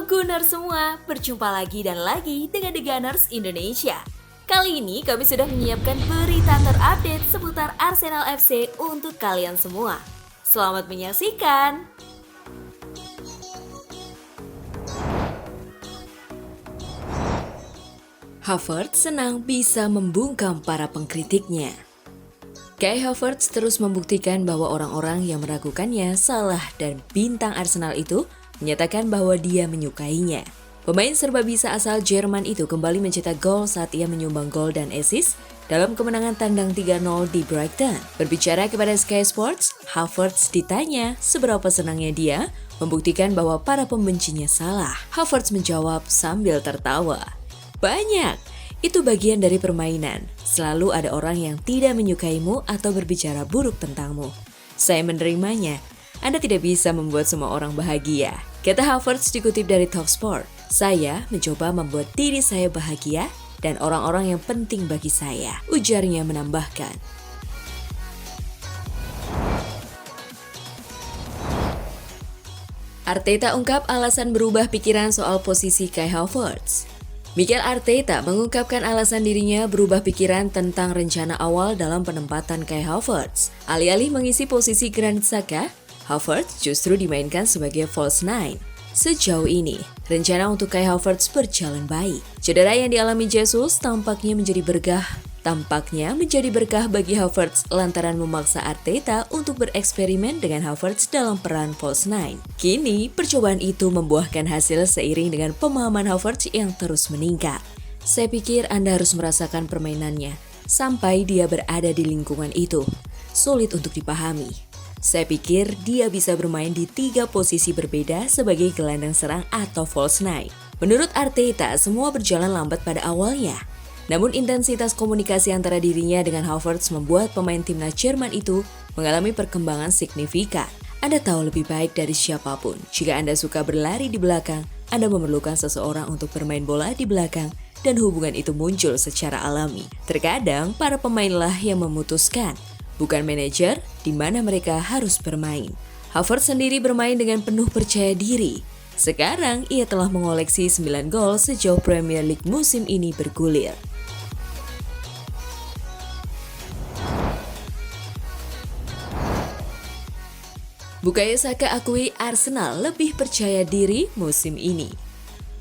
Gunners semua, berjumpa lagi dan lagi dengan The Gunners Indonesia. Kali ini kami sudah menyiapkan berita terupdate seputar Arsenal FC untuk kalian semua. Selamat menyaksikan! Havertz senang bisa membungkam para pengkritiknya. Kai Havertz terus membuktikan bahwa orang-orang yang meragukannya salah dan bintang Arsenal itu menyatakan bahwa dia menyukainya. Pemain serba bisa asal Jerman itu kembali mencetak gol saat ia menyumbang gol dan assist dalam kemenangan tandang 3-0 di Brighton. Berbicara kepada Sky Sports, Havertz ditanya seberapa senangnya dia membuktikan bahwa para pembencinya salah. Havertz menjawab sambil tertawa, "Banyak, itu bagian dari permainan. Selalu ada orang yang tidak menyukaimu atau berbicara buruk tentangmu. Saya menerimanya. Anda tidak bisa membuat semua orang bahagia." Kata Havertz dikutip dari Talksport, "Saya mencoba membuat diri saya bahagia dan orang-orang yang penting bagi saya," ujarnya menambahkan. Arteta ungkap alasan berubah pikiran soal posisi Kai Havertz. Mikel Arteta mengungkapkan alasan dirinya berubah pikiran tentang rencana awal dalam penempatan Kai Havertz. Alih-alih mengisi posisi Granit Xhaka, Havertz justru dimainkan sebagai false nine. Sejauh ini, rencana untuk Kai Havertz berjalan baik. Cedera yang dialami Jesus tampaknya menjadi berkah bagi Havertz lantaran memaksa Arteta untuk bereksperimen dengan Havertz dalam peran false nine. Kini, percobaan itu membuahkan hasil seiring dengan pemahaman Havertz yang terus meningkat. "Saya pikir Anda harus merasakan permainannya sampai dia berada di lingkungan itu. Sulit untuk dipahami. Saya pikir dia bisa bermain di 3 posisi berbeda sebagai gelandang serang atau false nine." Menurut Arteta, semua berjalan lambat pada awalnya. Namun intensitas komunikasi antara dirinya dengan Havertz membuat pemain timnas Jerman itu mengalami perkembangan signifikan. "Anda tahu lebih baik dari siapapun. Jika Anda suka berlari di belakang, Anda memerlukan seseorang untuk bermain bola di belakang dan hubungan itu muncul secara alami. Terkadang para pemainlah yang memutuskan, bukan manajer, di mana mereka harus bermain." Havertz sendiri bermain dengan penuh percaya diri. Sekarang ia telah mengoleksi 9 gol sejauh Premier League musim ini bergulir. Bukayo Saka akui Arsenal lebih percaya diri musim ini.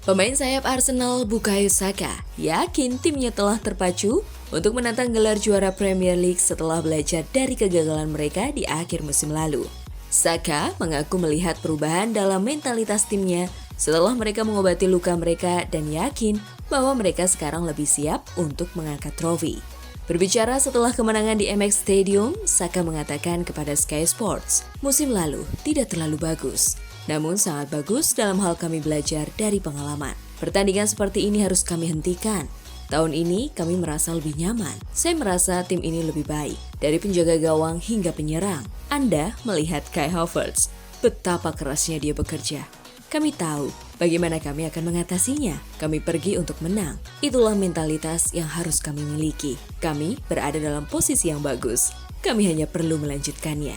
Pemain sayap Arsenal Bukayo Saka yakin timnya telah terpacu untuk menantang gelar juara Premier League setelah belajar dari kegagalan mereka di akhir musim lalu. Saka mengaku melihat perubahan dalam mentalitas timnya setelah mereka mengobati luka mereka dan yakin bahwa mereka sekarang lebih siap untuk mengangkat trofi. Berbicara setelah kemenangan di MX Stadium, Saka mengatakan kepada Sky Sports, "Musim lalu tidak terlalu bagus, namun sangat bagus dalam hal kami belajar dari pengalaman. Pertandingan seperti ini harus kami hentikan. Tahun ini kami merasa lebih nyaman. Saya merasa tim ini lebih baik, dari penjaga gawang hingga penyerang." Anda melihat Kai Havertz, betapa kerasnya dia bekerja. Kami tahu bagaimana kami akan mengatasinya. Kami pergi untuk menang. Itulah mentalitas yang harus kami miliki. Kami berada dalam posisi yang bagus. Kami hanya perlu melanjutkannya.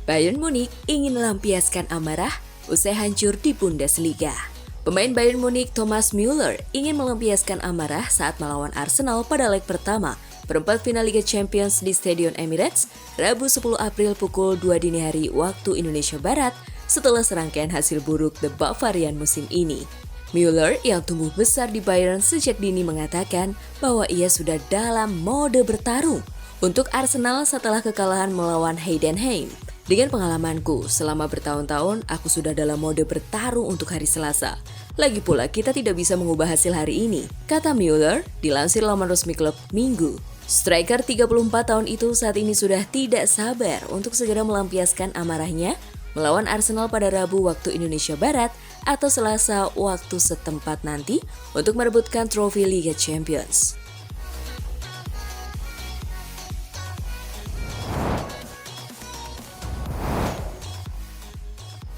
Bayern Munich ingin melampiaskan amarah usai hancur di Bundesliga. Pemain Bayern Munich Thomas Müller ingin melampiaskan amarah saat melawan Arsenal pada leg pertama perempat final Liga Champions di Stadion Emirates Rabu 10 April pukul 2 dini hari waktu Indonesia Barat setelah serangkaian hasil buruk The Bavarian musim ini. Müller yang tumbuh besar di Bayern sejak dini mengatakan bahwa ia sudah dalam mode bertarung untuk Arsenal setelah kekalahan melawan Heidenheim. "Dengan pengalamanku selama bertahun-tahun, aku sudah dalam mode bertarung untuk hari Selasa. Lagi pula kita tidak bisa mengubah hasil hari ini," kata Müller dilansir laman resmi klub Minggu. Striker 34 tahun itu saat ini sudah tidak sabar untuk segera melampiaskan amarahnya melawan Arsenal pada Rabu waktu Indonesia Barat atau Selasa waktu setempat nanti untuk merebutkan trofi Liga Champions.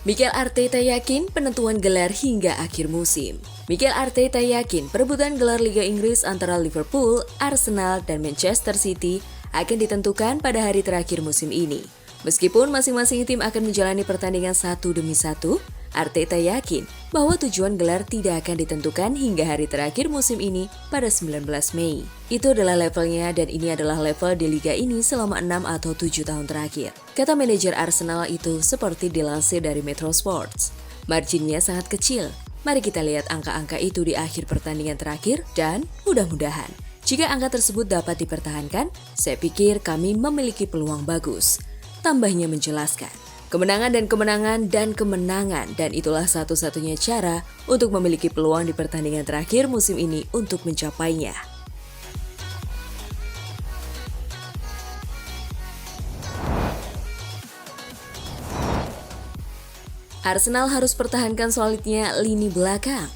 Mikel Arteta yakin penentuan gelar hingga akhir musim. Mikel Arteta yakin perebutan gelar Liga Inggris antara Liverpool, Arsenal, dan Manchester City akan ditentukan pada hari terakhir musim ini. Meskipun masing-masing tim akan menjalani pertandingan satu demi satu, Arteta yakin bahwa tujuan gelar tidak akan ditentukan hingga hari terakhir musim ini pada 19 Mei. Itu adalah levelnya dan ini adalah level di liga ini selama 6 atau 7 tahun terakhir. Kata manajer Arsenal itu seperti dilansir dari Metro Sports. Marginnya sangat kecil. Mari kita lihat angka-angka itu di akhir pertandingan terakhir dan mudah-mudahan jika angka tersebut dapat dipertahankan, saya pikir kami memiliki peluang bagus. Tambahnya menjelaskan, kemenangan dan itulah satu-satunya cara untuk memiliki peluang di pertandingan terakhir musim ini untuk mencapainya. Arsenal harus pertahankan solidnya lini belakang.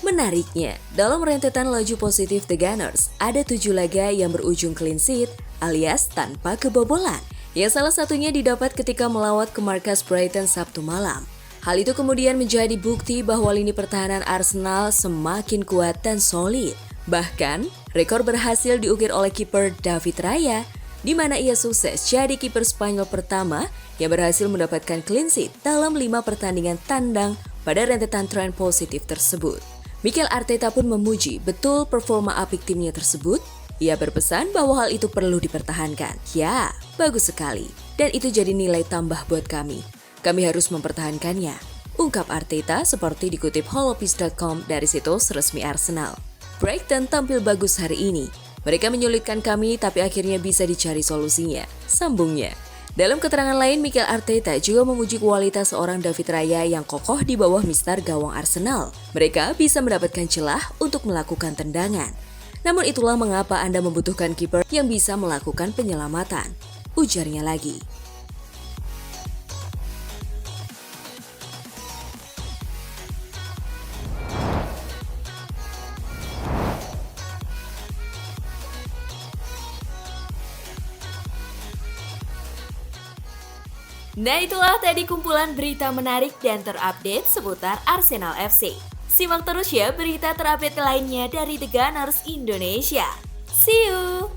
Menariknya, dalam rentetan laju positif The Gunners, ada 7 laga yang berujung clean sheet alias tanpa kebobolan. Yang salah satunya didapat ketika melawat ke markas Brighton Sabtu malam. Hal itu kemudian menjadi bukti bahwa lini pertahanan Arsenal semakin kuat dan solid. Bahkan, rekor berhasil diukir oleh kiper David Raya, di mana ia sukses jadi kiper Spanyol pertama yang berhasil mendapatkan clean sheet dalam 5 pertandingan tandang pada rentetan tren positif tersebut. Mikel Arteta pun memuji betul performa apik timnya tersebut. Ia berpesan bahwa hal itu perlu dipertahankan. Ya, bagus sekali. Dan itu jadi nilai tambah buat kami. Kami harus mempertahankannya. Ungkap Arteta seperti dikutip holopis.com dari situs resmi Arsenal. Brighton tampil bagus hari ini. Mereka menyulitkan kami tapi akhirnya bisa dicari solusinya. Sambungnya. Dalam keterangan lain, Mikel Arteta juga memuji kualitas seorang David Raya yang kokoh di bawah mistar gawang Arsenal. Mereka bisa mendapatkan celah untuk melakukan tendangan. Namun itulah mengapa Anda membutuhkan kiper yang bisa melakukan penyelamatan. Ujarnya lagi. Nah itulah tadi kumpulan berita menarik dan terupdate seputar Arsenal FC. Simak terus ya berita terupdate lainnya dari The Gunners Indonesia. See you!